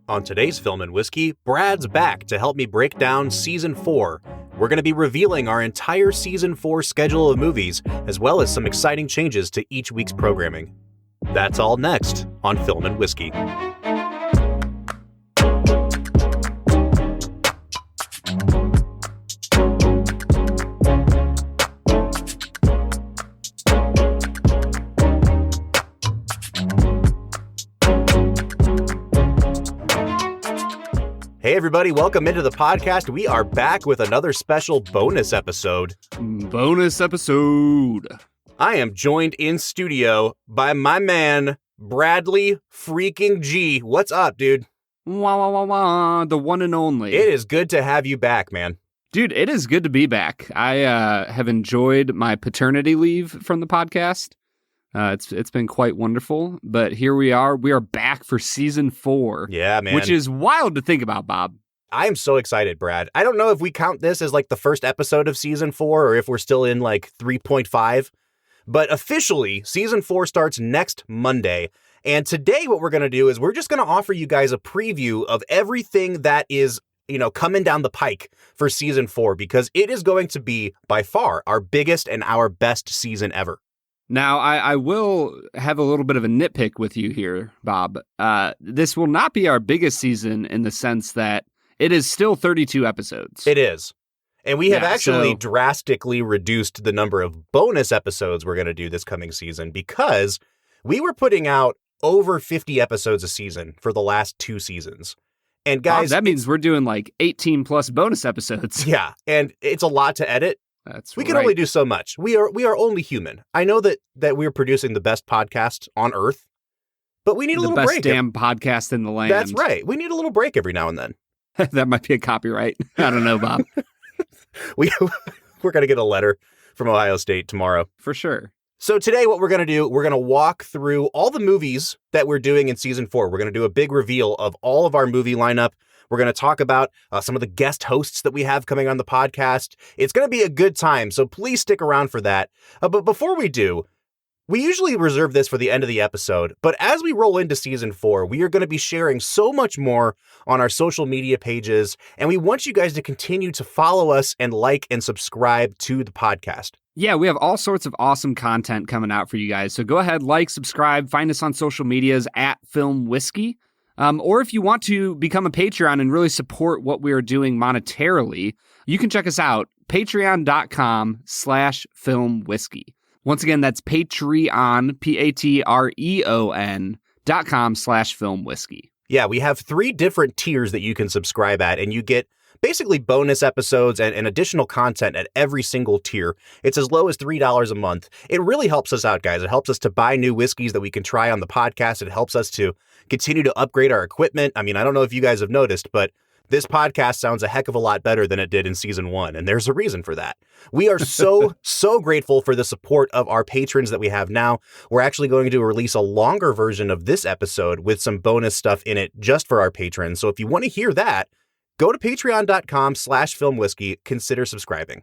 On today's Film and Whiskey, Brad's back to help me break down Season 4. We're going to be revealing our entire Season 4 schedule of movies, as well as some exciting changes to each week's programming. That's all next on Film and Whiskey. Hey everybody, welcome into the podcast. We are back with another special bonus episode. I am joined in studio by my man, Bradley freaking G. What's up, dude? Wah, wah, wah, wah, the one and only. It is good to have you back, man. Dude, it is good to be back. I have enjoyed my paternity leave from the podcast. It's been quite wonderful, but here we are. We are back for Season 4. Yeah, man. Which is wild to think about, Bob. I am so excited, Brad. I don't know if we count this as like the first episode of Season 4 or if we're still in like 3.5, but officially Season 4 starts next Monday. And today what we're going to do is we're just going to offer you guys a preview of everything that is, coming down the pike for Season 4, because it is going to be by far our biggest and our best season ever. Now, I will have a little bit of a nitpick with you here, Bob. This will not be our biggest season in the sense that it is still 32 episodes. It is. And we have actually drastically reduced the number of bonus episodes we're going to do this coming season because we were putting out over 50 episodes a season for the last 2 seasons. And guys, Bob, that means we're doing like 18 plus bonus episodes. Yeah. And it's a lot to edit. We can only do so much. We are only human. I know that we're producing the best podcast on Earth, but we need a little break. The best damn podcast in the land. That's right. We need a little break every now and then. That might be a copyright. I don't know, Bob. We're going to get a letter from Ohio State tomorrow. For sure. So today what we're going to do, we're going to walk through all the movies that we're doing in Season 4. We're going to do a big reveal of all of our movie lineup. We're going to talk about some of the guest hosts that we have coming on the podcast. It's going to be a good time, so please stick around for that. But before we do, we usually reserve this for the end of the episode, but as we roll into Season 4, we are going to be sharing so much more on our social media pages, and we want you guys to continue to follow us and like and subscribe to the podcast. Yeah, we have all sorts of awesome content coming out for you guys, so go ahead, like, subscribe, find us on social medias at Film Whiskey. Or if you want to become a Patreon and really support what we are doing monetarily, you can check us out, patreon.com/filmwhiskey. Once again, that's Patreon, patreon.com/filmwhiskey. Yeah, we have 3 different tiers that you can subscribe at, and you get basically bonus episodes and additional content at every single tier. It's as low as $3 a month. It really helps us out, guys. It helps us to buy new whiskeys that we can try on the podcast. It helps us to continue to upgrade our equipment. I mean, I don't know if you guys have noticed, but this podcast sounds a heck of a lot better than it did in Season 1, and there's a reason for that. We are so grateful for the support of our patrons that we have now. We're actually going to release a longer version of this episode with some bonus stuff in it just for our patrons. So if you want to hear that, go to patreon.com/filmwhiskey, consider subscribing.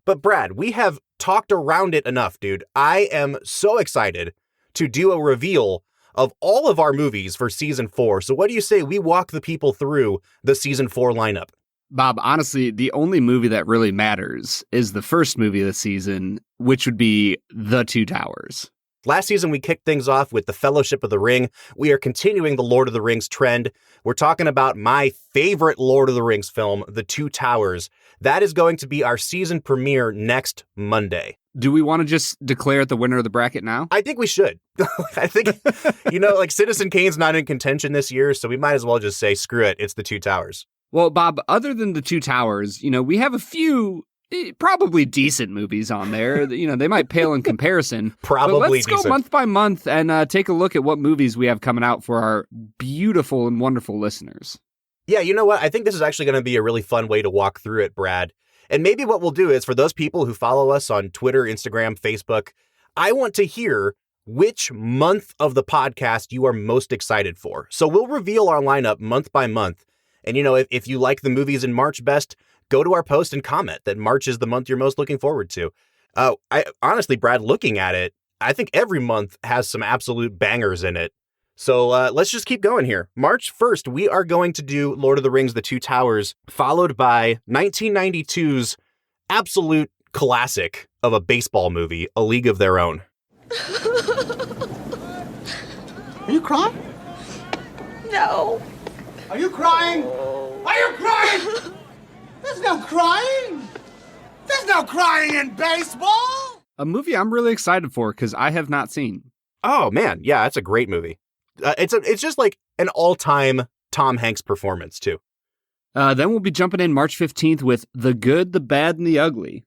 But Brad, we have talked around it enough, dude. I am so excited to do a reveal of all of our movies for Season 4. So what do you say we walk the people through the Season 4 lineup? Bob, honestly, the only movie that really matters is the first movie of the season, which would be The Two Towers. Last season, we kicked things off with The Fellowship of the Ring. We are continuing the Lord of the Rings trend. We're talking about my favorite Lord of the Rings film, The Two Towers. That is going to be our season premiere next Monday. Do we want to just declare the winner of the bracket now? I think we should. I think, Citizen Kane's not in contention this year, so we might as well just say, screw it, it's The Two Towers. Well, Bob, other than The Two Towers, we have a few probably decent movies on there. They might pale in comparison. Probably but let's decent. go month by month and take a look at what movies we have coming out for our beautiful and wonderful listeners. Yeah, you know what? I think this is actually going to be a really fun way to walk through it, Brad. And maybe what we'll do is, for those people who follow us on Twitter, Instagram, Facebook, I want to hear which month of the podcast you are most excited for. So we'll reveal our lineup month by month. And, if you like the movies in March best, go to our post and comment that March is the month you're most looking forward to. I honestly, Brad, looking at it, I think every month has some absolute bangers in it. So let's just keep going here. March 1st, we are going to do Lord of the Rings, The Two Towers, followed by 1992's absolute classic of a baseball movie, A League of Their Own. Are you crying? No. Are you crying? Are you crying? There's no crying. There's no crying in baseball. A movie I'm really excited for because I have not seen. Oh, man. Yeah, it's a great movie. It's just like an all-time Tom Hanks performance, too. Then we'll be jumping in March 15th with The Good, the Bad, and the Ugly.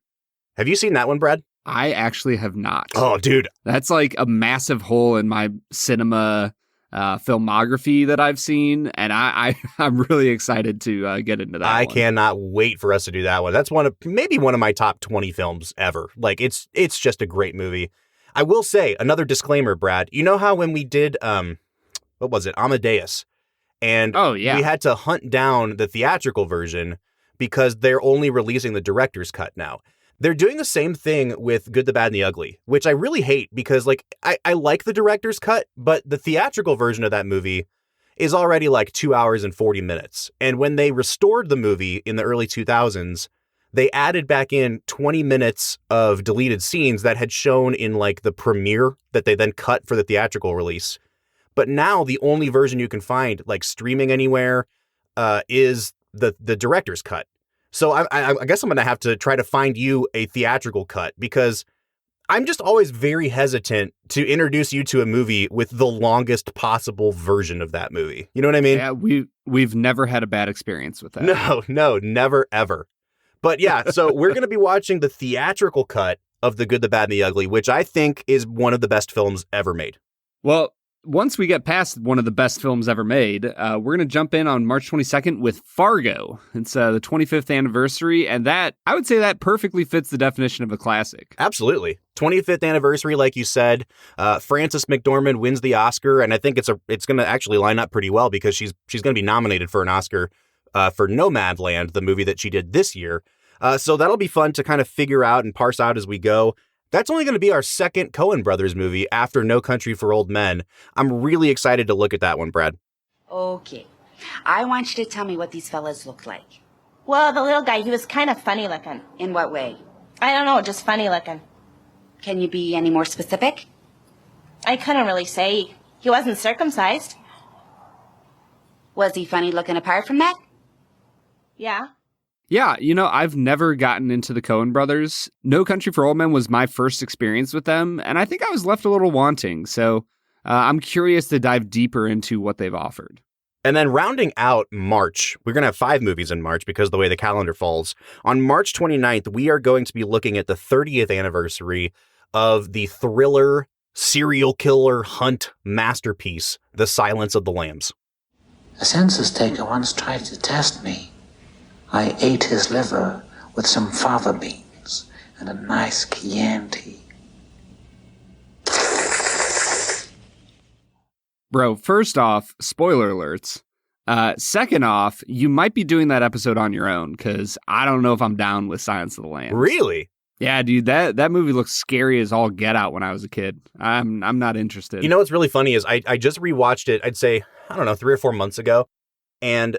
Have you seen that one, Brad? I actually have not. Oh, dude. That's like a massive hole in my cinema filmography that I've seen, and I'm really excited to get into that I one. cannot wait for us to do that one. That's maybe one of my top 20 films ever. Like, it's just a great movie. I will say, another disclaimer, Brad. You know how when we did, what was it, Amadeus? And Oh, yeah. we had to hunt down the theatrical version because they're only releasing the director's cut now. They're doing the same thing with Good, the Bad, and the Ugly, which I really hate because, like, I like the director's cut, but the theatrical version of that movie is already like 2 hours and 40 minutes. And when they restored the movie in the early 2000s, they added back in 20 minutes of deleted scenes that had shown in like the premiere that they then cut for the theatrical release. But now the only version you can find like streaming anywhere is the director's cut. So I guess I'm going to have to try to find you a theatrical cut because I'm just always very hesitant to introduce you to a movie with the longest possible version of that movie. You know what I mean? Yeah, we've never had a bad experience with that. No, never, ever. But yeah, so we're going to be watching the theatrical cut of The Good, the Bad, and the Ugly, which I think is one of the best films ever made. Well, once we get past one of the best films ever made, we're going to jump in on March 22nd with Fargo. It's the 25th anniversary, and that, I would say that perfectly fits the definition of a classic. Absolutely. 25th anniversary, like you said. Frances McDormand wins the Oscar, and I think it's going to actually line up pretty well because she's going to be nominated for an Oscar for Nomadland, the movie that she did this year. So that'll be fun to kind of figure out and parse out as we go. That's only going to be our second Coen Brothers movie after No Country for Old Men. I'm really excited to look at that one, Brad. Okay. I want you to tell me what these fellas look like. Well, the little guy, he was kind of funny looking. In what way? I don't know, just funny looking. Can you be any more specific? I couldn't really say. He wasn't circumcised. Was he funny looking apart from that? Yeah. Yeah, I've never gotten into the Coen brothers. No Country for Old Men was my first experience with them, and I think I was left a little wanting. So I'm curious to dive deeper into what they've offered. And then rounding out March, we're going to have 5 movies in March because of the way the calendar falls. On March 29th, we are going to be looking at the 30th anniversary of the thriller serial killer hunt masterpiece, The Silence of the Lambs. A census taker once tried to test me. I ate his liver with some fava beans and a nice Chianti. Bro, first off, spoiler alerts. Second off, you might be doing that episode on your own because I don't know if I'm down with Silence of the Lambs. Really? Yeah, dude, that movie looks scary as all get out when I was a kid. I'm not interested. You know what's really funny is I just rewatched it, I'd say, 3 or 4 months ago, and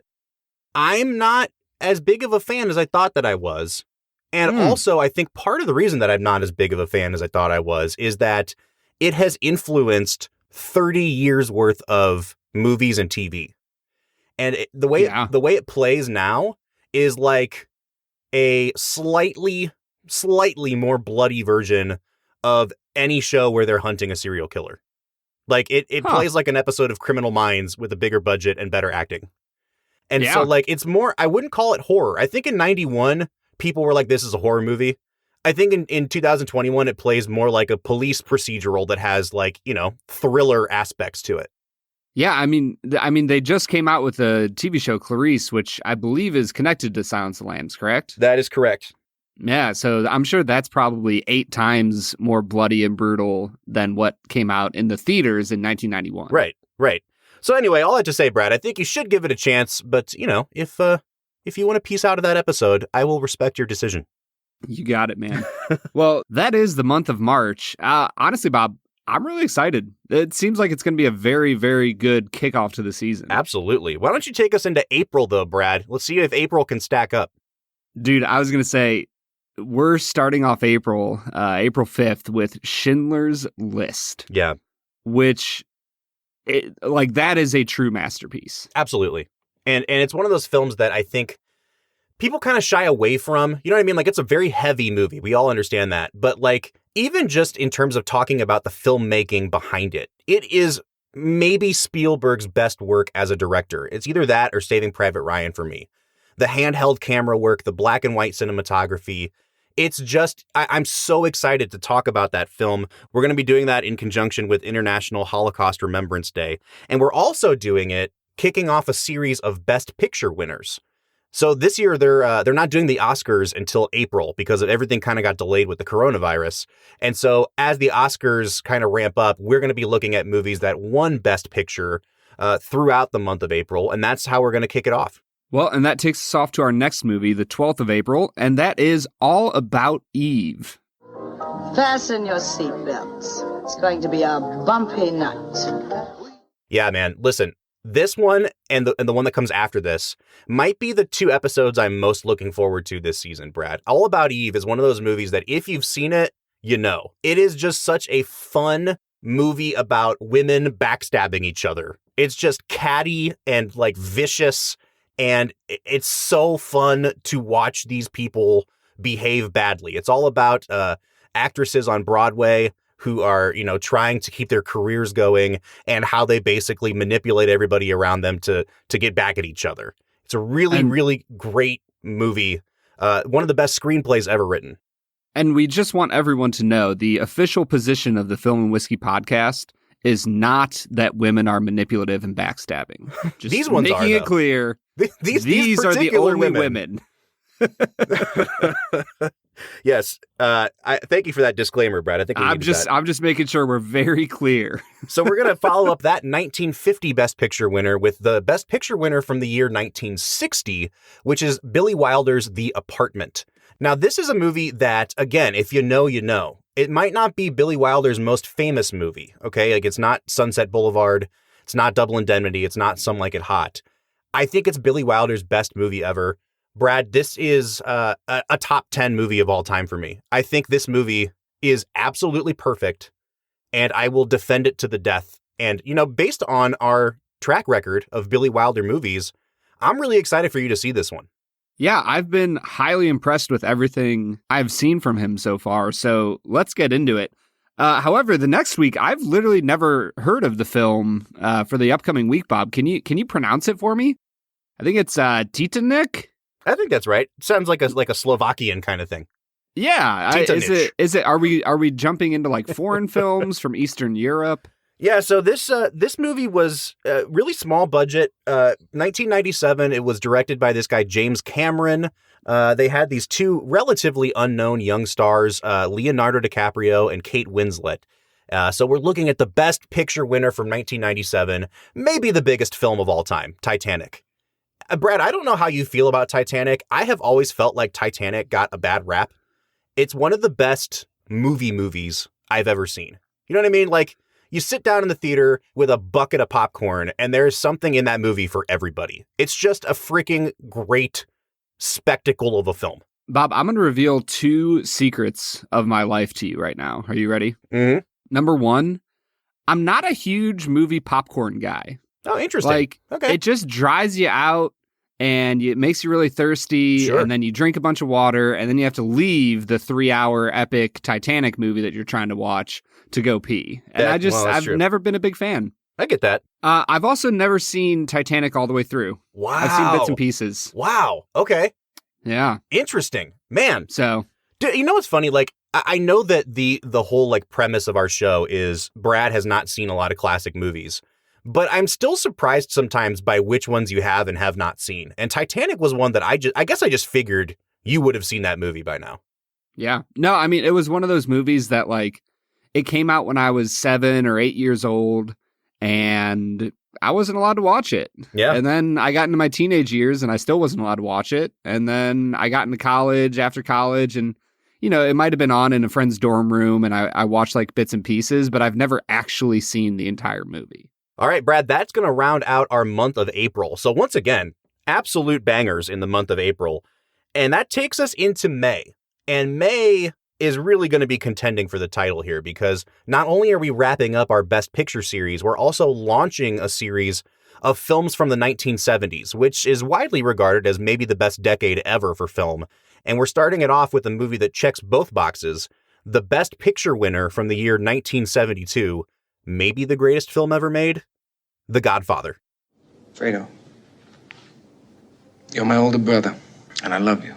I'm not as big of a fan as I thought that I was. And also, I think part of the reason that I'm not as big of a fan as I thought I was is that it has influenced 30 years worth of movies and TV. And the way it plays now is like a slightly more bloody version of any show where they're hunting a serial killer. Like it plays like an episode of Criminal Minds with a bigger budget and better acting. And so like it's more, I wouldn't call it horror. I think in 91, people were like, this is a horror movie. I think in 2021, it plays more like a police procedural that has like, thriller aspects to it. Yeah, I mean, they just came out with a TV show, Clarice, which I believe is connected to Silence of the Lambs, correct? That is correct. Yeah, so I'm sure that's probably 8 times more bloody and brutal than what came out in the theaters in 1991. Right. So anyway, all that to say, Brad, I think you should give it a chance. But, if you want to piece out of that episode, I will respect your decision. You got it, man. Well, that is the month of March. Honestly, Bob, I'm really excited. It seems like it's going to be a very, very good kickoff to the season. Absolutely. Why don't you take us into April, though, Brad? Let's see if April can stack up. Dude, I was going to say, we're starting off April 5th with Schindler's List. Yeah. Which, that is a true masterpiece. Absolutely. And it's one of those films that I think people kind of shy away from. You know what I mean? Like, it's a very heavy movie. We all understand that. But, like, even just in terms of talking about the filmmaking behind it, it is maybe Spielberg's best work as a director. It's either that or Saving Private Ryan for me. The handheld camera work, the black and white cinematography. It's just, I'm so excited to talk about that film. We're going to be doing that in conjunction with International Holocaust Remembrance Day. And we're also doing it kicking off a series of Best Picture winners. So this year, they're not doing the Oscars until April because of everything kind of got delayed with the coronavirus. And so as the Oscars kind of ramp up, we're going to be looking at movies that won Best Picture throughout the month of April. And that's how we're going to kick it off. Well, and that takes us off to our next movie, the 12th of April, and that is All About Eve. Fasten your seatbelts. It's going to be a bumpy night. Yeah, man. Listen, this one and the one that comes after this might be the two episodes I'm most looking forward to this season, Brad. All About Eve is one of those movies that if you've seen it, you know. It is just such a fun movie about women backstabbing each other. It's just catty and like vicious, and it's so fun to watch these people behave badly. It's all about actresses on Broadway who are, you know, trying to keep their careers going and how they basically manipulate everybody around them to get back at each other. It's a really great movie. One of the best screenplays ever written. And we just want everyone to know the official position of the Film and Whiskey podcast is not that women are manipulative and backstabbing. Just these ones making are, it clear. These are the only women. Yes. I thank you for that disclaimer, Brad. I think I'm just making sure we're very clear. So we're going to follow up that 1950 Best Picture winner with the Best Picture winner from the year 1960, which is Billy Wilder's The Apartment. Now, this is a movie that, again, if you know, you know. It might not be Billy Wilder's most famous movie, okay? Like, it's not Sunset Boulevard. It's not Double Indemnity. It's not Some Like It Hot. I think it's Billy Wilder's best movie ever. Brad, this is a top 10 movie of all time for me. I think this movie is absolutely perfect, and I will defend it to the death. And, you know, based on our track record of Billy Wilder movies, I'm really excited for you to see this one. Yeah, I've been highly impressed with everything I've seen from him so far, so let's get into it. However, the next week, I've literally never heard of the film for the upcoming week, Bob. Can you pronounce it for me? I think it's Titanic. I think that's right. Sounds like a Slovakian kind of thing. Yeah, is it? Are we jumping into like foreign films from Eastern Europe? Yeah, so this movie was really small budget. 1997. It was directed by this guy James Cameron. They had these two relatively unknown young stars, Leonardo DiCaprio and Kate Winslet. So we're looking at the Best Picture winner from 1997, maybe the biggest film of all time, Titanic. Brad, I don't know how you feel about Titanic. I have always felt like Titanic got a bad rap. It's one of the best movies I've ever seen. You know what I mean? Like, you sit down in the theater with a bucket of popcorn, and there's something in that movie for everybody. It's just a freaking great spectacle of a film. Bob, I'm going to reveal two secrets of my life to you right now. Are you ready? Mm-hmm. Number one, I'm not a huge movie popcorn guy. Oh, interesting. Like, okay. It just dries you out and it makes you really thirsty. Sure. And then you drink a bunch of water and then you have to leave the 3-hour epic Titanic movie that you're trying to watch to go pee. And I've never been a big fan. I get that. I've also never seen Titanic all the way through. Wow. I've seen bits and pieces. Wow. Okay. Yeah. Interesting. Man. So, you know what's funny? Like, I know that the whole like premise of our show is Brad has not seen a lot of classic movies. But I'm still surprised sometimes by which ones you have and have not seen. And Titanic was one that I guess I just figured you would have seen that movie by now. Yeah. No, I mean, it was one of those movies that like it came out when I was 7 or 8 years old and I wasn't allowed to watch it. Yeah. And then I got into my teenage years and I still wasn't allowed to watch it. And then I got into college after college and, it might have been on in a friend's dorm room and I watched like bits and pieces, but I've never actually seen the entire movie. All right, Brad, that's going to round out our month of April. So once again, absolute bangers in the month of April. And that takes us into May. And May is really going to be contending for the title here because not only are we wrapping up our Best Picture series, we're also launching a series of films from the 1970s, which is widely regarded as maybe the best decade ever for film. And we're starting it off with a movie that checks both boxes. The Best Picture winner from the year 1972, maybe the greatest film ever made, The Godfather. Fredo, you're my older brother, and I love you.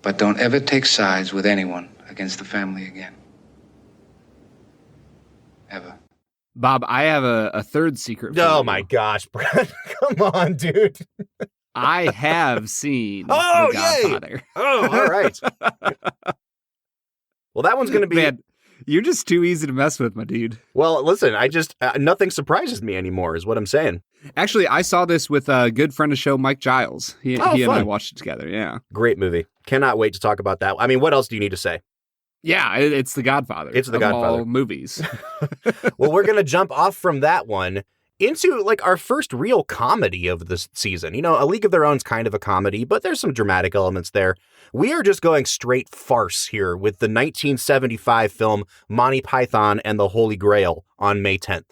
But don't ever take sides with anyone against the family again. Ever. Bob, I have a third secret for Oh you. my gosh, Brad. Come on, dude. I have seen Oh, The yay! Godfather. Oh, all right. Well, that one's going to be... Man, you're just too easy to mess with, my dude. Well, listen, I just... nothing surprises me anymore, is what I'm saying. Actually, I saw this with a good friend of the show, Mike Giles. He and I fun. watched it together, yeah. Great movie. Cannot wait to talk about that. I mean, what else do you need to say? Yeah, it's The Godfather. It's The of Godfather. all movies. Well, we're going to jump off from that one into like our first real comedy of this season. A League of Their Own is kind of a comedy, but there's some dramatic elements there. We are just going straight farce here with the 1975 film Monty Python and the Holy Grail on May 10th.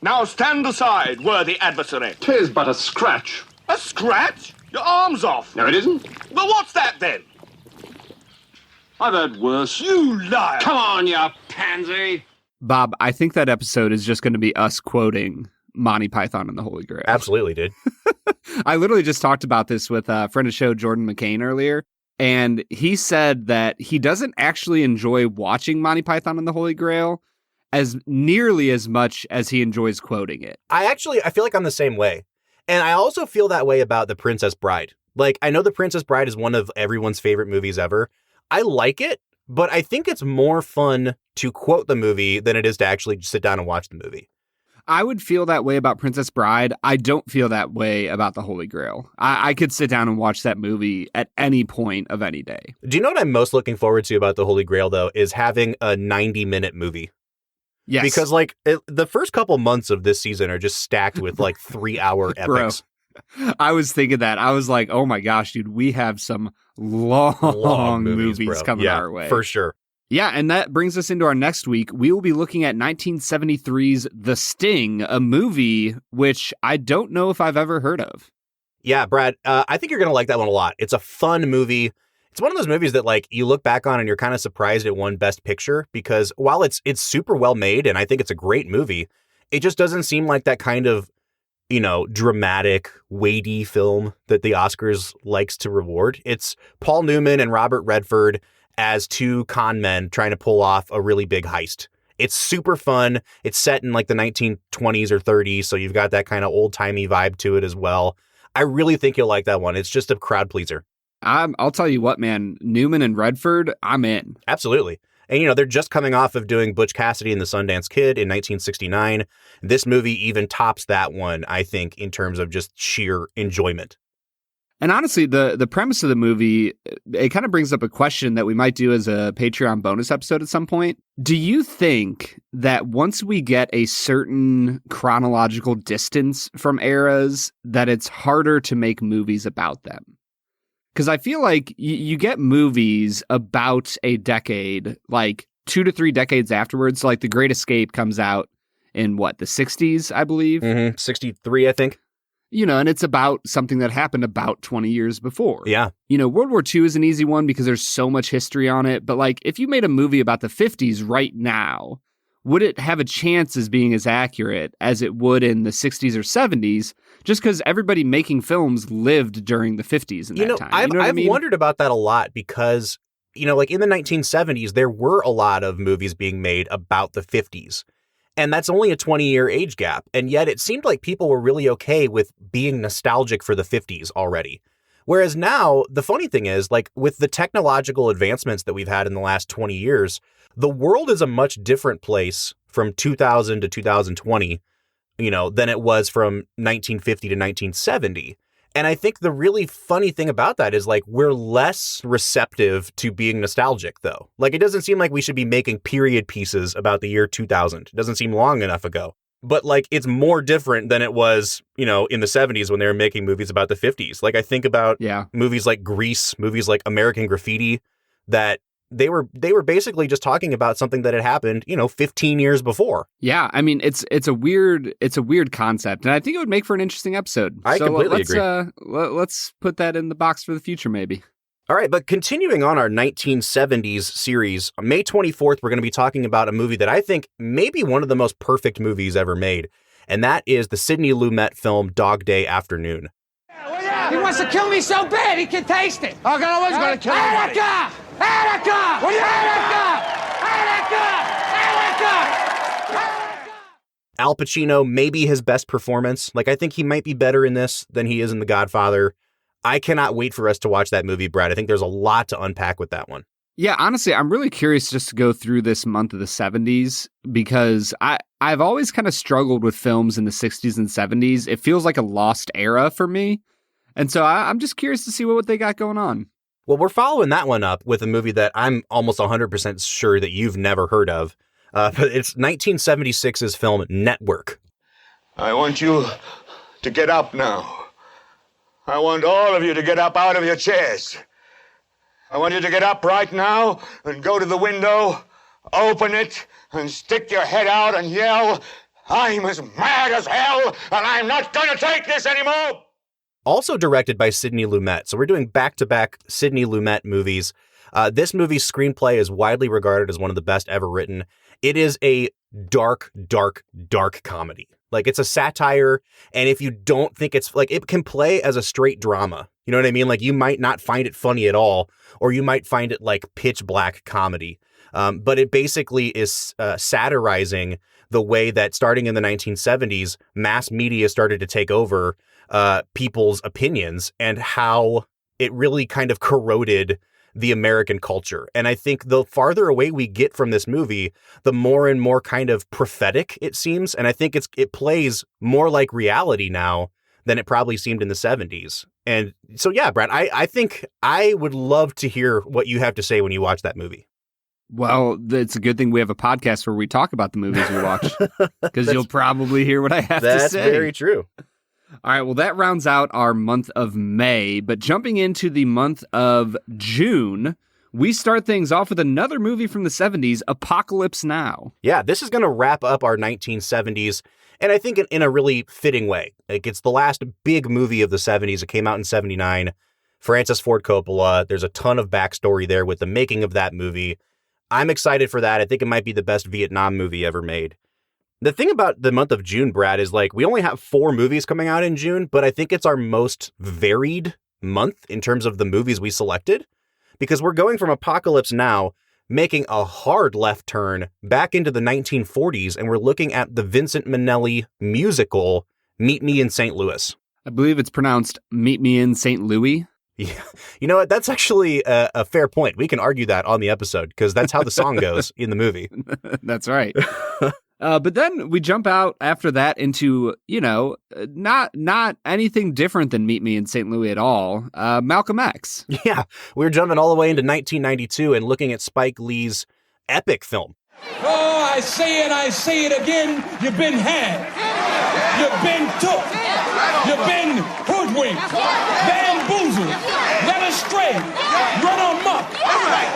Now stand aside, worthy adversary. 'Tis but a scratch. A scratch? Your arm's off. No, it isn't. Well, what's that then? I've heard worse. You liar. Come on, you pansy. Bob, I think that episode is just going to be us quoting Monty Python and the Holy Grail. Absolutely, dude. I literally just talked about this with a friend of the show, Jordan McCain, earlier. And he said that he doesn't actually enjoy watching Monty Python and the Holy Grail as nearly as much as he enjoys quoting it. I feel like I'm the same way. And I also feel that way about The Princess Bride. Like, I know The Princess Bride is one of everyone's favorite movies ever. I like it, but I think it's more fun to quote the movie than it is to actually sit down and watch the movie. I would feel that way about Princess Bride. I don't feel that way about the Holy Grail. I could sit down and watch that movie at any point of any day. Do you know what I'm most looking forward to about the Holy Grail, though, is having a 90-minute movie? Yes. Because, like, the first couple months of this season are just stacked with, like, 3-hour epics. Bro, I was thinking that. I was like, oh my gosh, dude, we have some long movies coming our way. For sure. Yeah, and that brings us into our next week. We will be looking at 1973's The Sting, a movie which I don't know if I've ever heard of. Yeah, Brad, I think you're going to like that one a lot. It's a fun movie. It's one of those movies that, like, you look back on and you're kind of surprised it won Best Picture because while it's super well made and I think it's a great movie, it just doesn't seem like that kind of, dramatic, weighty film that the Oscars likes to reward. It's Paul Newman and Robert Redford as two con men trying to pull off a really big heist. It's super fun. It's set in like the 1920s or 30s, so you've got that kind of old-timey vibe to it as well. I really think you'll like that one. It's just a crowd pleaser. I'll tell you what, man, Newman and Redford, I'm in. Absolutely. And, they're just coming off of doing Butch Cassidy and the Sundance Kid in 1969. This movie even tops that one, I think, in terms of just sheer enjoyment. And honestly, the premise of the movie, it kind of brings up a question that we might do as a Patreon bonus episode at some point. Do you think that once we get a certain chronological distance from eras, that it's harder to make movies about them? Because I feel like you get movies about a decade, like 2 to 3 decades afterwards. Like The Great Escape comes out in the 60s, I believe. 63, I think. And it's about something that happened about 20 years before. Yeah. World War II is an easy one because there's so much history on it. But like, if you made a movie about the 50s right now, would it have a chance as being as accurate as it would in the 60s or 70s? Just because everybody making films lived during the 50s in that time. I've wondered about that a lot because, like in the 1970s, there were a lot of movies being made about the 50s. And that's only a 20-year age gap. And yet it seemed like people were really okay with being nostalgic for the 50s already. Whereas now, the funny thing is, like, with the technological advancements that we've had in the last 20 years, the world is a much different place from 2000 to 2020, than it was from 1950 to 1970. And I think the really funny thing about that is like we're less receptive to being nostalgic, though. Like it doesn't seem like we should be making period pieces about the year 2000. It doesn't seem long enough ago. But like it's more different than it was, in the 70s when they were making movies about the 50s. Like I think about movies like Grease, movies like American Graffiti, that they were basically just talking about something that had happened, 15 years before. Yeah, I mean it's a weird concept, and I think it would make for an interesting episode. I completely agree. Let's put that in the box for the future, maybe. All right, but continuing on our 1970s series, on May 24th, we're going to be talking about a movie that I think may be one of the most perfect movies ever made, and that is the Sidney Lumet film Dog Day Afternoon. He wants to kill me so bad he can taste it. I'm always going to kill you. Attica! Attica! Al Pacino, maybe his best performance. Like, I think he might be better in this than he is in The Godfather. I cannot wait for us to watch that movie, Brad. I think there's a lot to unpack with that one. Yeah, honestly, I'm really curious just to go through this month of the 70s because I've always kind of struggled with films in the 60s and 70s. It feels like a lost era for me. And so I'm just curious to see what they got going on. Well, we're following that one up with a movie that I'm almost 100% sure that you've never heard of. But it's 1976's film Network. I want you to get up now. I want all of you to get up out of your chairs. I want you to get up right now and go to the window, open it, and stick your head out and yell, "I'm as mad as hell, and I'm not going to take this anymore!" Also directed by Sidney Lumet. So we're doing back-to-back Sidney Lumet movies. This movie's screenplay is widely regarded as one of the best ever written. It is a dark, dark, dark comedy. Like, it's a satire, and if you don't think it's, like, it can play as a straight drama. You know what I mean? Like, you might not find it funny at all, or you might find it like pitch black comedy. But it basically is satirizing the way that starting in the 1970s, mass media started to take over people's opinions and how it really kind of corroded the American culture. And I think the farther away we get from this movie, the more and more kind of prophetic it seems. And I think it plays more like reality now than it probably seemed in the 70s. And so, yeah, Brad, I think I would love to hear what you have to say when you watch that movie. Well, it's a good thing we have a podcast where we talk about the movies we watch, because you'll probably hear what I have to say. That's very true. All right, well, that rounds out our month of May, but jumping into the month of June, we start things off with another movie from the 70s, Apocalypse Now. Yeah, this is going to wrap up our 1970s, and I think in a really fitting way. Like, it's the last big movie of the 70s. It came out in 79. Francis Ford Coppola. There's a ton of backstory there with the making of that movie. I'm excited for that. I think it might be the best Vietnam movie ever made. The thing about the month of June, Brad, is like we only have 4 movies coming out in June, but I think it's our most varied month in terms of the movies we selected, because we're going from Apocalypse Now, making a hard left turn back into the 1940s, and we're looking at the Vincent Minnelli musical, Meet Me in St. Louis. I believe it's pronounced Meet Me in St. Louis. Yeah. You know what? That's actually a fair point. We can argue that on the episode, because that's how the song goes in the movie. That's right. But then we jump out after that into, not anything different than Meet Me in St. Louis at all. Malcolm X. Yeah, we're jumping all the way into 1992 and looking at Spike Lee's epic film. Oh, I say it again. You've been had. You've been took. You've been hoodwinked, bamboozled, led astray, run amok.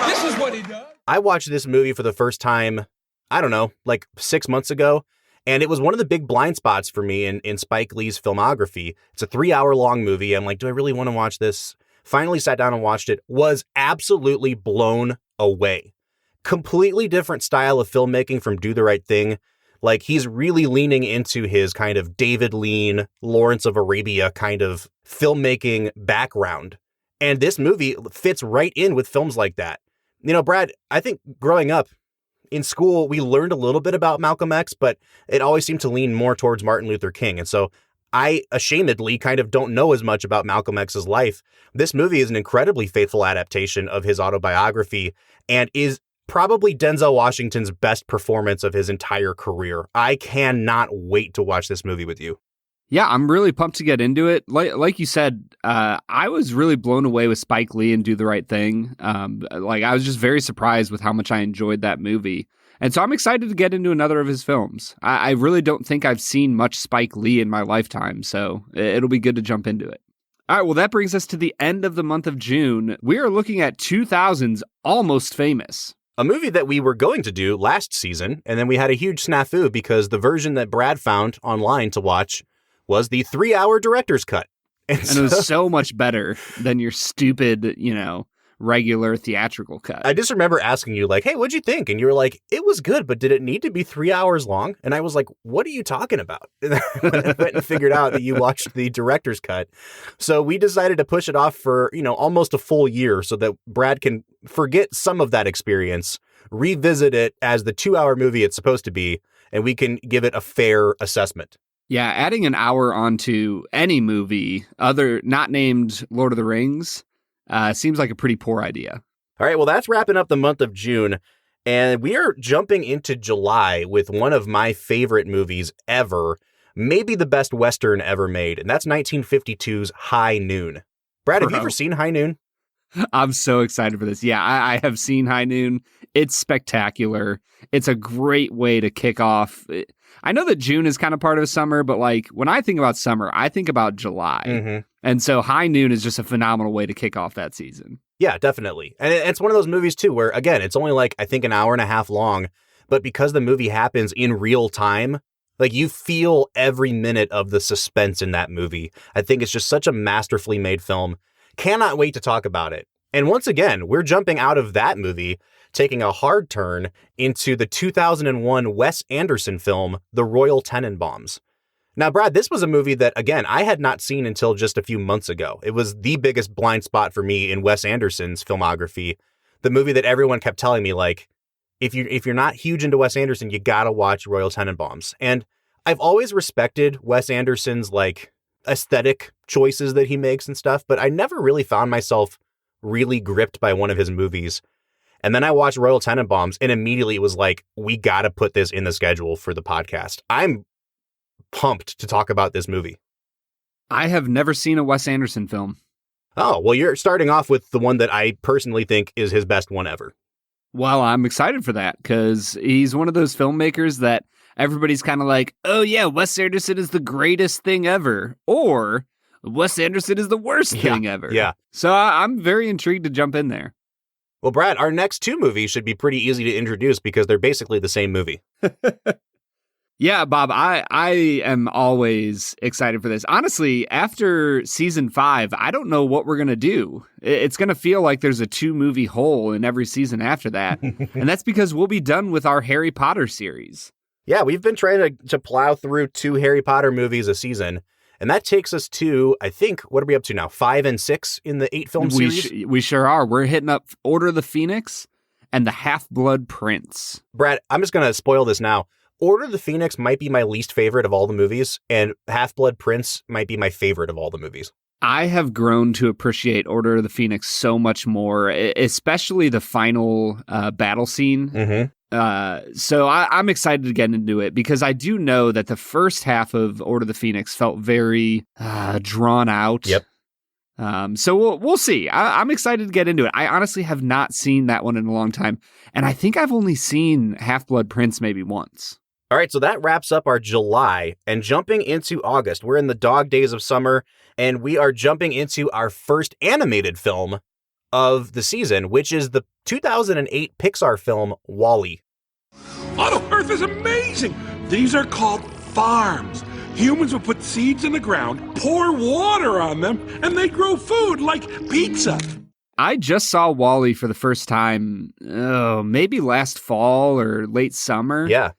This is what he does. I watched this movie for the first time, I don't know, like 6 months ago. And it was one of the big blind spots for me in Spike Lee's filmography. It's a 3-hour-long movie. I'm like, do I really want to watch this? Finally sat down and watched it. Was absolutely blown away. Completely different style of filmmaking from Do the Right Thing. Like, he's really leaning into his kind of David Lean, Lawrence of Arabia kind of filmmaking background. And this movie fits right in with films like that. You know, Brad, I think growing up, in school, we learned a little bit about Malcolm X, but it always seemed to lean more towards Martin Luther King. And so I ashamedly kind of don't know as much about Malcolm X's life. This movie is an incredibly faithful adaptation of his autobiography and is probably Denzel Washington's best performance of his entire career. I cannot wait to watch this movie with you. Yeah, I'm really pumped to get into it. Like you said, I was really blown away with Spike Lee and Do the Right Thing. I was just very surprised with how much I enjoyed that movie. And so I'm excited to get into another of his films. I really don't think I've seen much Spike Lee in my lifetime, so it'll be good to jump into it. All right, well, that brings us to the end of the month of June. We are looking at 2000's Almost Famous. A movie that we were going to do last season, and then we had a huge snafu because the version that Brad found online to watch was the 3-hour director's cut. And it was so much better than your stupid, regular theatrical cut. I just remember asking you, like, hey, what'd you think? And you were like, it was good, but did it need to be 3 hours long? And I was like, what are you talking about? And I went and figured out that you watched the director's cut. So we decided to push it off for, almost a full year so that Brad can forget some of that experience, revisit it as the 2-hour movie it's supposed to be, and we can give it a fair assessment. Yeah, adding an hour onto any movie not named Lord of the Rings seems like a pretty poor idea. All right, well, that's wrapping up the month of June, and we are jumping into July with one of my favorite movies ever, maybe the best Western ever made, and that's 1952's High Noon. Brad, have you ever seen High Noon? I'm so excited for this. Yeah, I have seen High Noon. It's spectacular. It's a great way to kick off. I know that June is kind of part of summer, but when I think about summer, I think about July. Mm-hmm. And so High Noon is just a phenomenal way to kick off that season. Yeah, definitely. And it's one of those movies, too, where, again, it's only I think an hour and a half long, but because the movie happens in real time, you feel every minute of the suspense in that movie. I think it's just such a masterfully made film. Cannot wait to talk about it. And once again, we're jumping out of that movie, taking a hard turn into the 2001 Wes Anderson film, The Royal Tenenbaums. Now, Brad, this was a movie that, again, I had not seen until just a few months ago. It was the biggest blind spot for me in Wes Anderson's filmography. The movie that everyone kept telling me, if you're not huge into Wes Anderson, you gotta watch Royal Tenenbaums. And I've always respected Wes Anderson's, aesthetic choices that he makes and stuff, but I never really found myself really gripped by one of his movies. And then I watched Royal Tenenbaums, and immediately it was we got to put this in the schedule for the podcast. I'm pumped to talk about this movie. I have never seen a Wes Anderson film. Oh, well, you're starting off with the one that I personally think is his best one ever. Well, I'm excited for that because he's one of those filmmakers that everybody's kind of oh yeah, Wes Anderson is the greatest thing ever. Or Wes Anderson is the worst thing ever. Yeah. So I'm very intrigued to jump in there. Well, Brad, our next two movies should be pretty easy to introduce because they're basically the same movie. Yeah, Bob, I am always excited for this. Honestly, after season 5, I don't know what we're going to do. It's going to feel like there's a 2-movie hole in every season after that. And that's because we'll be done with our Harry Potter series. Yeah, we've been trying to plow through 2 Harry Potter movies a season. And that takes us to, I think, what are we up to now? 5 and 6 in the 8-film series? We sure are. We're hitting up Order of the Phoenix and the Half-Blood Prince. Brad, I'm just going to spoil this now. Order of the Phoenix might be my least favorite of all the movies, and Half-Blood Prince might be my favorite of all the movies. I have grown to appreciate Order of the Phoenix so much more, especially the final battle scene. Mm-hmm. So I'm excited to get into it because I do know that the first half of Order of the Phoenix felt very drawn out. Yep. So we'll see. I'm excited to get into it. I honestly have not seen that one in a long time, and I think I've only seen Half-Blood Prince maybe once. All right, so that wraps up our July, and jumping into August, we're in the dog days of summer, and we are jumping into our first animated film of the season, which is the 2008 Pixar film WALL-E. Mother Earth is amazing! These are called farms. Humans will put seeds in the ground, pour water on them, and they grow food like pizza. I just saw WALL-E for the first time, maybe last fall or late summer. Yeah.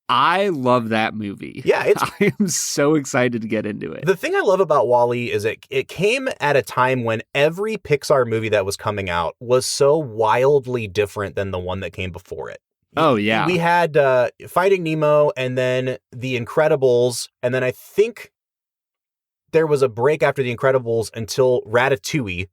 I love that movie. Yeah, I am so excited to get into it. The thing I love about WALL-E is it came at a time when every Pixar movie that was coming out was so wildly different than the one that came before it. Oh, yeah. We had Finding Nemo and then The Incredibles, and then I think there was a break after The Incredibles until Ratatouille,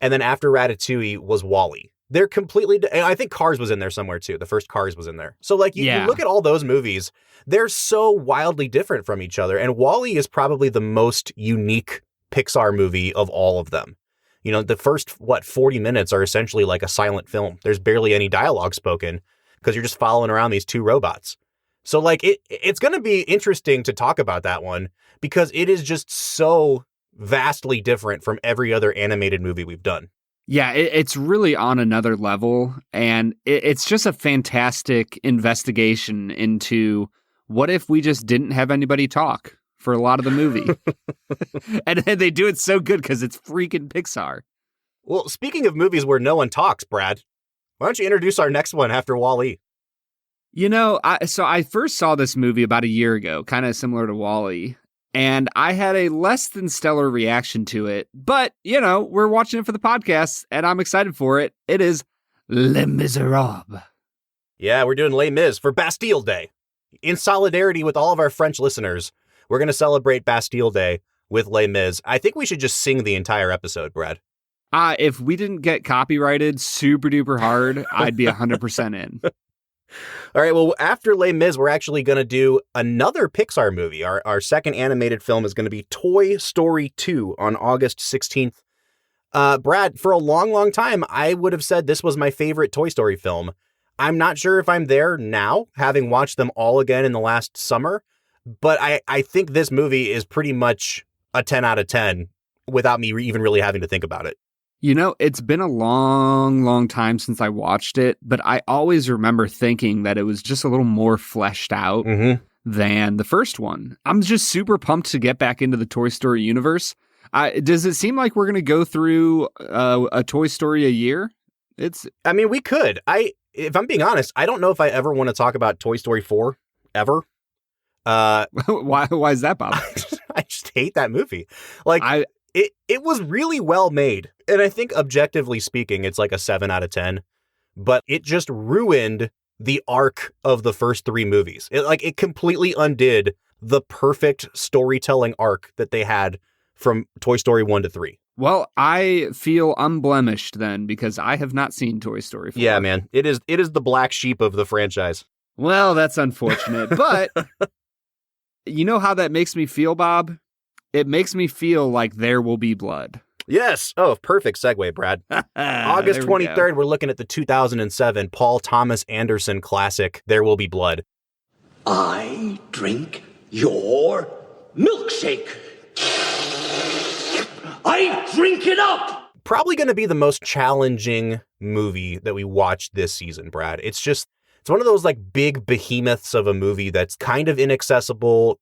and then after Ratatouille was WALL-E. They're completely, and I think Cars was in there somewhere too. The first Cars was in there. So like you look at all those movies, they're so wildly different from each other. And WALL-E is probably the most unique Pixar movie of all of them. You know, the first, 40 minutes are essentially like a silent film. There's barely any dialogue spoken because you're just following around these two robots. So like it's going to be interesting to talk about that one because it is just so vastly different from every other animated movie we've done. Yeah, it's really on another level, and it's just a fantastic investigation into what if we just didn't have anybody talk for a lot of the movie. And they do it so good because it's freaking Pixar. Well, speaking of movies where no one talks, Brad, why don't you introduce our next one after WALL-E? You know, I first saw this movie about a year ago, kind of similar to WALL-E. And I had a less than stellar reaction to it. But, you know, we're watching it for the podcast, and I'm excited for it. It is Les Miserables. Yeah, we're doing Les Mis for Bastille Day. In solidarity with all of our French listeners, we're going to celebrate Bastille Day with Les Mis. I think we should just sing the entire episode, Brad. If we didn't get copyrighted super duper hard, I'd be 100% in. All right, well, after Les Mis, we're actually going to do another Pixar movie. Our second animated film is going to be Toy Story 2 on August 16th. Brad, for a long, long time, I would have said this was my favorite Toy Story film. I'm not sure if I'm there now, having watched them all again in the last summer, but I think this movie is pretty much a 10 out of 10 without me even really having to think about it. You know, it's been a long, long time since I watched it, but I always remember thinking that it was just a little more fleshed out than the first one. I'm just super pumped to get back into the Toy Story universe. Does it seem like we're going to go through a Toy Story a year? I mean, we could. If I'm being honest, I don't know if I ever want to talk about Toy Story 4 ever. Why is that, Bob? I just hate that movie. Like, it was really well made. And I think objectively speaking, it's like a 7 out of 10. But it just ruined the arc of the first three movies. It completely undid the perfect storytelling arc that they had from Toy Story 1 to 3. Well, I feel unblemished then because I have not seen Toy Story 4. Yeah, man. It is the black sheep of the franchise. Well, that's unfortunate. But you know how that makes me feel, Bob? It makes me feel like There Will Be Blood. Yes. Oh, perfect segue, Brad. August 23rd, we're looking at the 2007 Paul Thomas Anderson classic, There Will Be Blood. I drink your milkshake. I drink it up. Probably going to be the most challenging movie that we watched this season, Brad. It's one of those like big behemoths of a movie that's kind of inaccessible.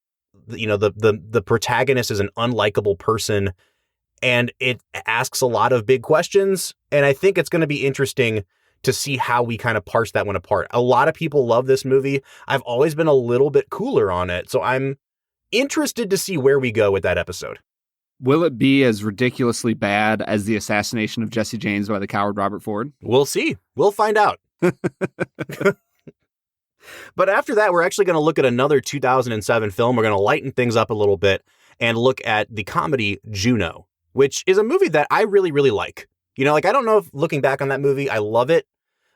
You know, the protagonist is an unlikable person, and it asks a lot of big questions. And I think it's going to be interesting to see how we kind of parse that one apart. A lot of people love this movie. I've always been a little bit cooler on it. So I'm interested to see where we go with that episode. Will it be as ridiculously bad as the assassination of Jesse James by the coward Robert Ford? We'll see. We'll find out. But after that, we're actually going to look at another 2007 film. We're going to lighten things up a little bit and look at the comedy Juno, which is a movie that I really, really like. You know, like, I don't know if looking back on that movie, I love it.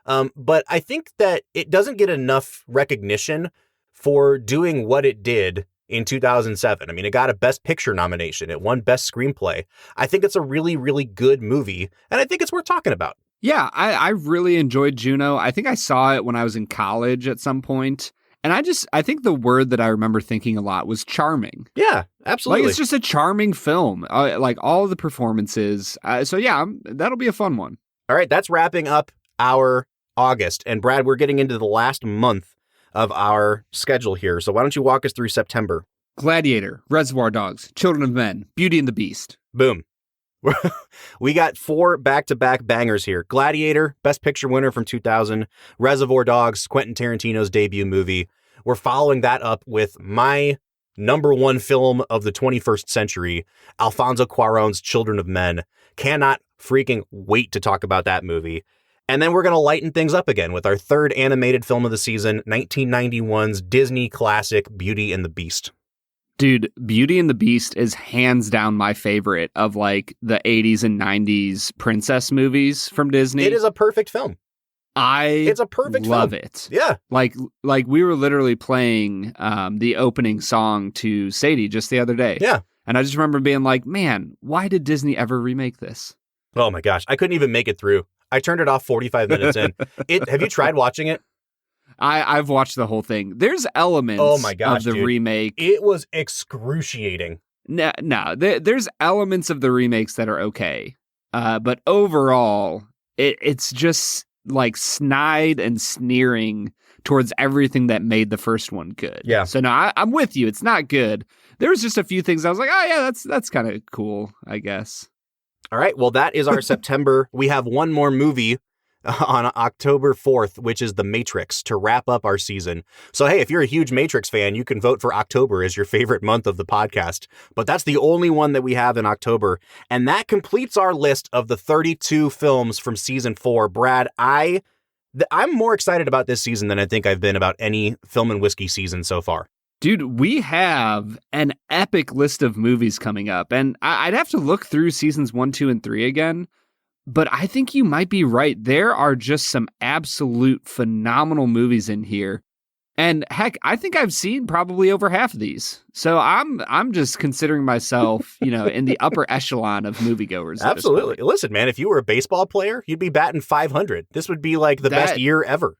But I think that it doesn't get enough recognition for doing what it did in 2007. I mean, it got a Best Picture nomination. It won Best Screenplay. I think it's a really, really good movie, and I think it's worth talking about. Yeah, I really enjoyed Juno. I think I saw it when I was in college at some point. And I think the word that I remember thinking a lot was charming. Yeah, absolutely. Like, it's just a charming film, like all of the performances. So yeah, that'll be a fun one. All right, that's wrapping up our August. And Brad, we're getting into the last month of our schedule here. So why don't you walk us through September? Gladiator, Reservoir Dogs, Children of Men, Beauty and the Beast. Boom. We got 4 back-to-back bangers here. Gladiator, Best Picture winner from 2000. Reservoir Dogs, Quentin Tarantino's debut movie. We're following that up with my number one film of the 21st century, Alfonso Cuarón's Children of Men. Cannot freaking wait to talk about that movie. And then we're going to lighten things up again with our third animated film of the season, 1991's Disney classic, Beauty and the Beast. Dude, Beauty and the Beast is hands down my favorite of like the 80s and 90s princess movies from Disney. It is a perfect film. It's a perfect love film. it. Yeah. Like we were literally playing the opening song to Sadie just the other day. Yeah. And I just remember being like, man, why did Disney ever remake this? Oh my gosh. I couldn't even make it through. I turned it off 45 minutes in. Have you tried watching it? I've watched the whole thing. There's elements Oh my gosh, of the dude. remake. It was excruciating. No, there's elements of the remakes that are okay. But overall, it's just like snide and sneering towards everything that made the first one good. Yeah. So no, I'm with you. It's not good. There was just a few things I was like, oh yeah, that's kind of cool, I guess. All right. Well, that is our September. We have one more movie on October 4th, which is The Matrix, to wrap up our season. So, hey, if you're a huge Matrix fan, you can vote for October as your favorite month of the podcast. But that's the only one that we have in October. And that completes our list of the 32 films from season 4. Brad, I'm more excited about this season than I think I've been about any Film and Whiskey season so far. Dude, we have an epic list of movies coming up. And I'd have to look through seasons 1, 2, and 3 again. But I think you might be right. There are just some absolute phenomenal movies in here. And heck, I think I've seen probably over half of these. So I'm just considering myself, in the upper echelon of moviegoers. Absolutely. Listen, man, if you were a baseball player, you'd be batting 500. This would be like the best year ever.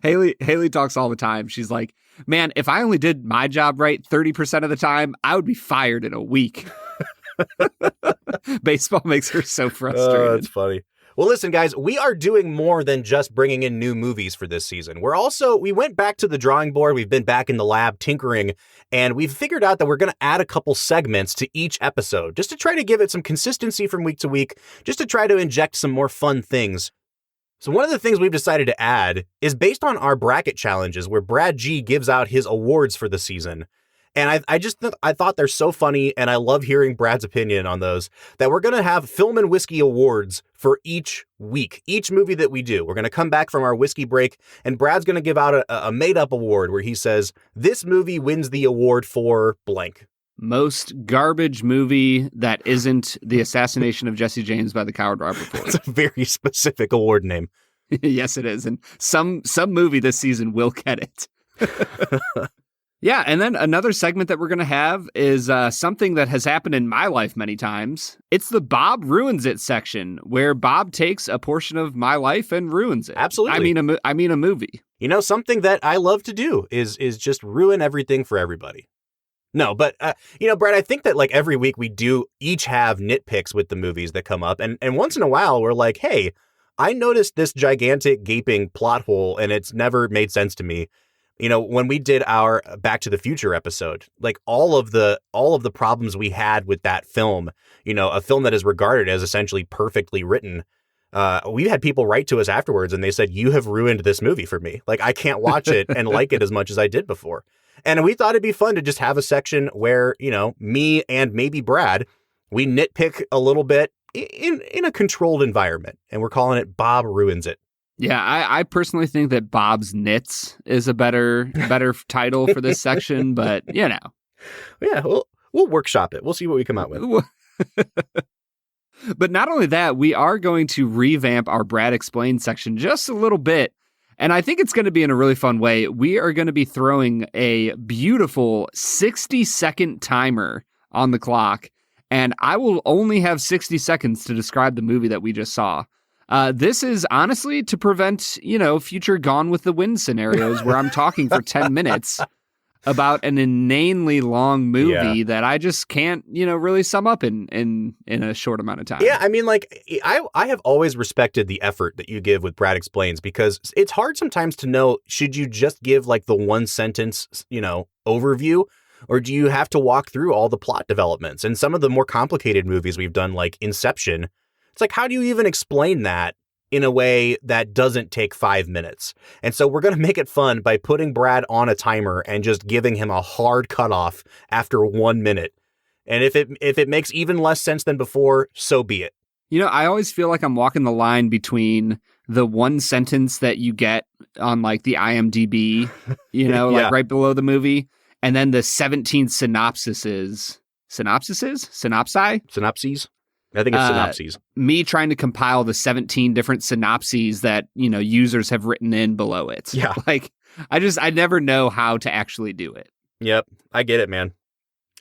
Haley talks all the time. She's like, man, if I only did my job right 30% of the time, I would be fired in a week. Baseball makes her so frustrated. Oh, that's funny. Well, listen, guys, we are doing more than just bringing in new movies for this season. We went back to the drawing board. We've been back in the lab tinkering, and we've figured out that we're going to add a couple segments to each episode just to try to give it some consistency from week to week, just to try to inject some more fun things. So one of the things we've decided to add is based on our bracket challenges where Brad G gives out his awards for the season. And I thought they're so funny, and I love hearing Brad's opinion on those, that we're going to have Film and Whiskey awards for each week, each movie that we do. We're going to come back from our whiskey break, and Brad's going to give out a made-up award where he says, this movie wins the award for blank. Most garbage movie that isn't The Assassination of Jesse James by the Coward Robert Ford. It's a very specific award name. Yes, it is. And some movie this season will get it. Yeah, and then another segment that we're going to have is something that has happened in my life many times. It's the Bob Ruins It section, where Bob takes a portion of my life and ruins it. Absolutely. I mean a movie. Something that I love to do is just ruin everything for everybody. No, but, Brad, I think that like every week we do each have nitpicks with the movies that come up. And once in a while, we're like, hey, I noticed this gigantic gaping plot hole and it's never made sense to me. When we did our Back to the Future episode, like all of the problems we had with that film, a film that is regarded as essentially perfectly written, we had people write to us afterwards and they said, you have ruined this movie for me. Like, I can't watch it and like it as much as I did before. And we thought it'd be fun to just have a section where, me and maybe Brad, we nitpick a little bit in a controlled environment. And we're calling it Bob Ruins It. Yeah, I personally think that Bob's Nits is a better title for this section, but Yeah, we'll workshop it. We'll see what we come out with. But not only that, we are going to revamp our Brad Explained section just a little bit. And I think it's going to be in a really fun way. We are going to be throwing a beautiful 60-second timer on the clock, and I will only have 60 seconds to describe the movie that we just saw. This is honestly to prevent, future Gone with the Wind scenarios where I'm talking for 10 minutes about an inanely long movie that I just can't, really sum up in a short amount of time. Yeah, I mean, like, I have always respected the effort that you give with Brad Explains, because it's hard sometimes to know, should you just give like the one sentence, overview, or do you have to walk through all the plot developments? And some of the more complicated movies we've done, like Inception, it's like, how do you even explain that in a way that doesn't take 5 minutes? And so we're going to make it fun by putting Brad on a timer and just giving him a hard cutoff after 1 minute. And if it makes even less sense than before, so be it. I always feel like I'm walking the line between the one sentence that you get on like the IMDb, like right below the movie, and then the 17 synopsises. Synopses? I think it's synopses. Me trying to compile the 17 different synopses that, users have written in below it. Yeah. Like, I never know how to actually do it. Yep. I get it, man.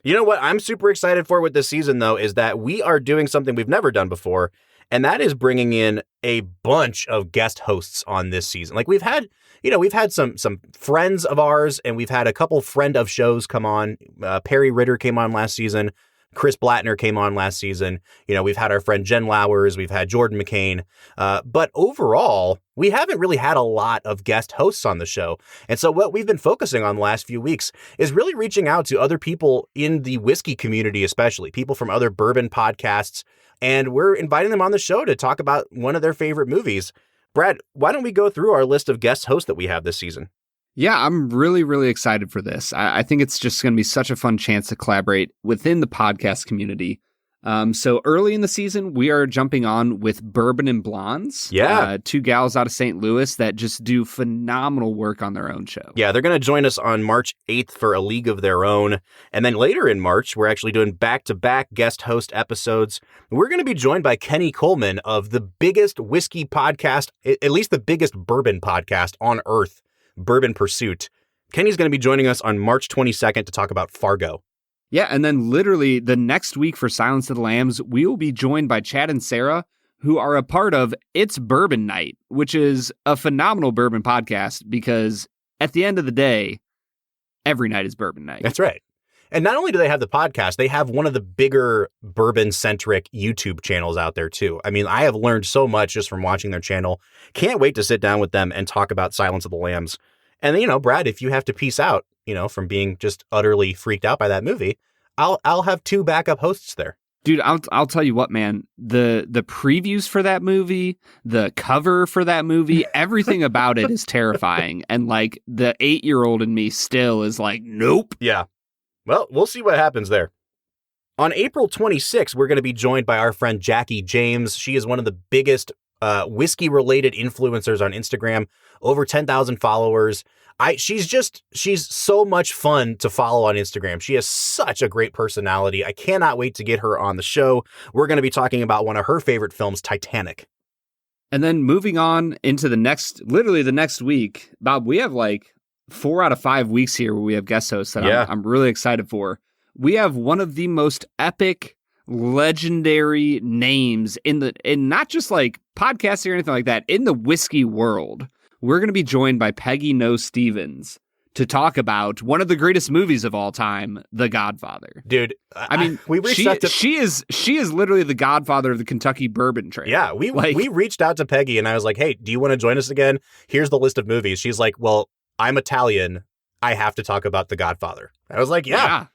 You know what I'm super excited for with this season, though, is that we are doing something we've never done before, and that is bringing in a bunch of guest hosts on this season. Like we've had some friends of ours, and we've had a couple friend of shows come on. Perry Ritter came on last season. Chris Blattner came on last season. We've had our friend Jen Lowers. We've had Jordan McCain. But overall, we haven't really had a lot of guest hosts on the show. And so what we've been focusing on the last few weeks is really reaching out to other people in the whiskey community, especially people from other bourbon podcasts. And we're inviting them on the show to talk about one of their favorite movies. Brad, why don't we go through our list of guest hosts that we have this season? Yeah, I'm really, really excited for this. I think it's just going to be such a fun chance to collaborate within the podcast community. So early in the season, we are jumping on with Bourbon and Blondes. Yeah. 2 gals out of St. Louis that just do phenomenal work on their own show. Yeah, they're going to join us on March 8th for A League of Their Own. And then later in March, we're actually doing back-to-back guest host episodes. We're going to be joined by Kenny Coleman of the biggest whiskey podcast, at least the biggest bourbon podcast on earth, Bourbon Pursuit. Kenny's going to be joining us on March 22nd to talk about Fargo. Yeah, and then literally the next week for Silence of the Lambs, we will be joined by Chad and Sarah, who are a part of It's Bourbon Night, which is a phenomenal bourbon podcast because at the end of the day, every night is bourbon night. That's right. And not only do they have the podcast, they have one of the bigger bourbon-centric YouTube channels out there, too. I mean, I have learned so much just from watching their channel. Can't wait to sit down with them and talk about Silence of the Lambs. And, Brad, if you have to peace out, from being just utterly freaked out by that movie, I'll have 2 backup hosts there. Dude, I'll tell you what, man, the previews for that movie, the cover for that movie, everything about it is terrifying. And like the 8-year-old in me still is like, nope. Yeah. Well, we'll see what happens there. On April 26th, we're going to be joined by our friend Jackie James. She is one of the biggest whiskey-related influencers on Instagram, over 10,000 followers. She's so much fun to follow on Instagram. She has such a great personality. I cannot wait to get her on the show. We're going to be talking about one of her favorite films, Titanic. And then moving on into the next week, Bob, we have like 4 out of 5 weeks here where we have guest hosts that I'm really excited for. We have one of the most epic, legendary names in not just like podcasting or anything like that, in the whiskey world. We're going to be joined by Peggy Noe Stevens to talk about one of the greatest movies of all time, The Godfather. Dude, I mean, she is literally the godfather of the Kentucky bourbon trade. Yeah, we reached out to Peggy and I was like, hey, do you want to join us again? Here's the list of movies. She's like, well, I'm Italian. I have to talk about The Godfather. I was like, yeah.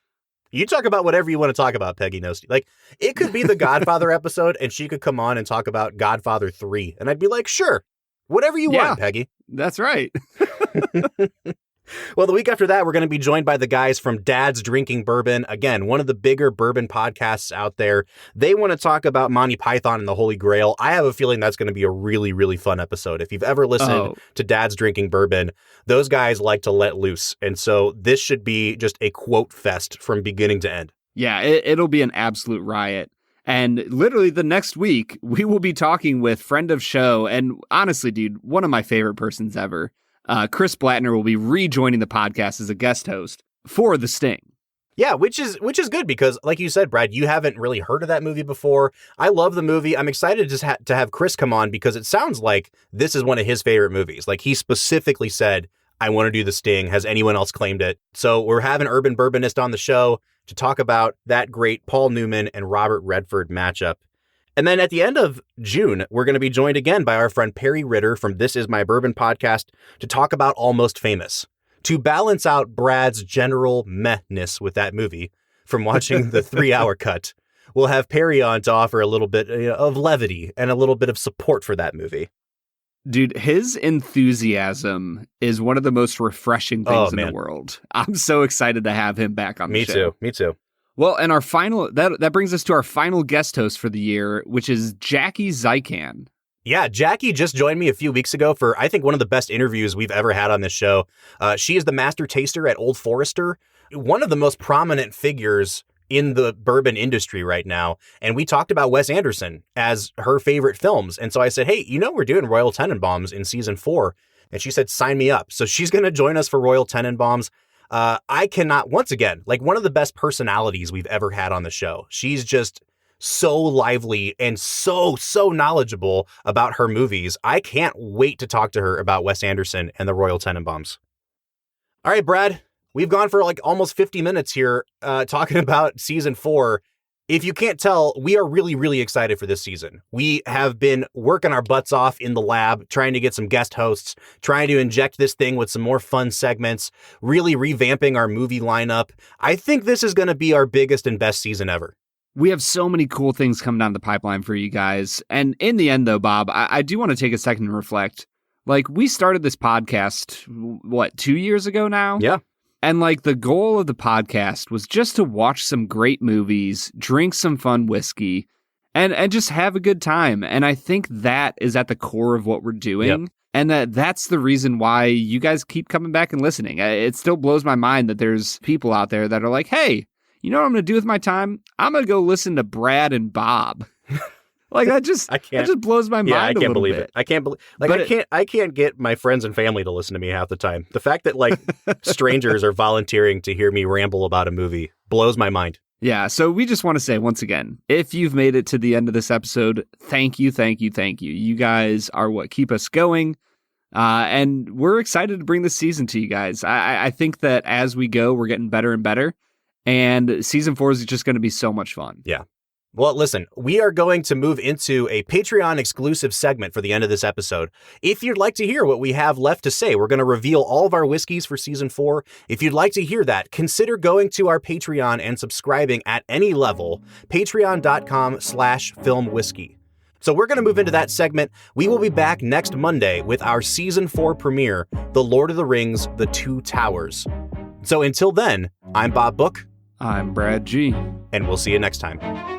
You talk about whatever you want to talk about, Peggy Noe. Like, it could be the Godfather episode and she could come on and talk about Godfather 3. And I'd be like, sure. Whatever you want, Peggy. That's right. Well, the week after that, we're going to be joined by the guys from Dad's Drinking Bourbon. Again, one of the bigger bourbon podcasts out there. They want to talk about Monty Python and the Holy Grail. I have a feeling that's going to be a really, really fun episode. If you've ever listened to Dad's Drinking Bourbon, those guys like to let loose. And so this should be just a quote fest from beginning to end. Yeah, it'll be an absolute riot. And literally the next week, we will be talking with friend of show and honestly, dude, one of my favorite persons ever. Chris Blattner will be rejoining the podcast as a guest host for The Sting. Yeah, which is good because, like you said, Brad, you haven't really heard of that movie before. I love the movie. I'm excited to have Chris come on because it sounds like this is one of his favorite movies. Like he specifically said, I want to do The Sting. Has anyone else claimed it? So we're having Urban Bourbonist on the show to talk about that great Paul Newman and Robert Redford matchup. And then at the end of June, we're going to be joined again by our friend Perry Ritter from This Is My Bourbon podcast to talk about Almost Famous. To balance out Brad's general mehness with that movie from watching the 3-hour cut, we'll have Perry on to offer a little bit of levity and a little bit of support for that movie. Dude, his enthusiasm is one of the most refreshing things in the world. I'm so excited to have him back on the show. Me too. Well, and our final, that brings us to our final guest host for the year, which is Jackie Zykan. Yeah, Jackie just joined me a few weeks ago for, I think, one of the best interviews we've ever had on this show. She is the master taster at Old Forester. one of the most prominent figures in the bourbon industry right now. And we talked about Wes Anderson as her favorite films. And so I said, hey, we're doing Royal Tenenbaums in season 4. And she said, sign me up. So she's going to join us for Royal Tenenbaums. I cannot, once again, like one of the best personalities we've ever had on the show. She's just so lively and so knowledgeable about her movies. I can't wait to talk to her about Wes Anderson and the Royal Tenenbaums. All right, Brad, we've gone for like almost 50 minutes here talking about season 4. If you can't tell, we are really, really excited for this season. We have been working our butts off in the lab, trying to get some guest hosts, trying to inject this thing with some more fun segments, really revamping our movie lineup. I think this is going to be our biggest and best season ever. We have so many cool things coming down the pipeline for you guys. And in the end, though, Bob, I do want to take a second and reflect. Like, we started this podcast, 2 years ago now? Yeah. And like the goal of the podcast was just to watch some great movies, drink some fun whiskey, and just have a good time. And I think that is at the core of what we're doing. Yep. And that's the reason why you guys keep coming back and listening. It still blows my mind that there's people out there that are like, hey, you know what I'm going to do with my time? I'm going to go listen to Brad and Bob. Like that just blows my mind. Yeah, I can't believe bit. it. I can't believe I can't get my friends and family to listen to me half the time. The fact that like strangers are volunteering to hear me ramble about a movie blows my mind. Yeah, so we just want to say once again, if you've made it to the end of this episode, thank you. You guys are what keep us going. And we're excited to bring this season to you guys. I think that as we go, we're getting better and better. And season 4 is just going to be so much fun. Yeah. Well, listen, we are going to move into a Patreon exclusive segment for the end of this episode. If you'd like to hear what we have left to say, we're going to reveal all of our whiskeys for season 4. If you'd like to hear that, consider going to our Patreon and subscribing at any level, patreon.com/filmwhiskey. So we're going to move into that segment. We will be back next Monday with our season 4 premiere, The Lord of the Rings, The Two Towers. So until then, I'm Bob Book. I'm Brad G. And we'll see you next time.